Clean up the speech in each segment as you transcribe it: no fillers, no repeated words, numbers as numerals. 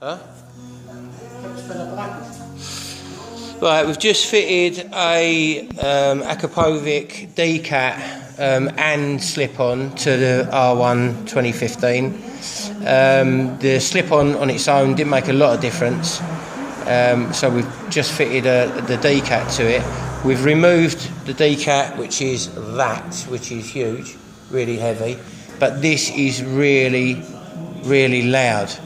Huh? Right, we've just fitted a akrapovic decat and slip-on to the R1 2015. The slip-on on its own didn't make a lot of difference, so we've just fitted the decat to it. We've removed the decat, which is huge, really heavy, but this is really, really loud.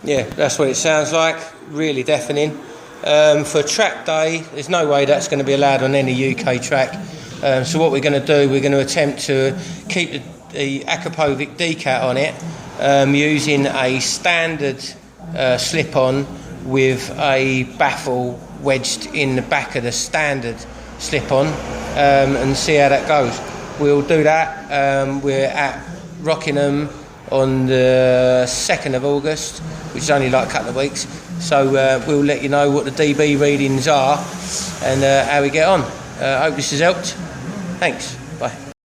Yeah, that's what it sounds like, really deafening. For track day, there's no way that's going to be allowed on any UK track. So what we're going to do, we're going to attempt to keep the akrapovic decat on it using a standard slip-on with a baffle wedged in the back of the standard slip-on, and see how that goes. We'll do that. We're at Rockingham on the 2nd of August, which is only like a couple of weeks, so we'll let you know what the dB readings are and how we get on. I hope this has helped. Thanks.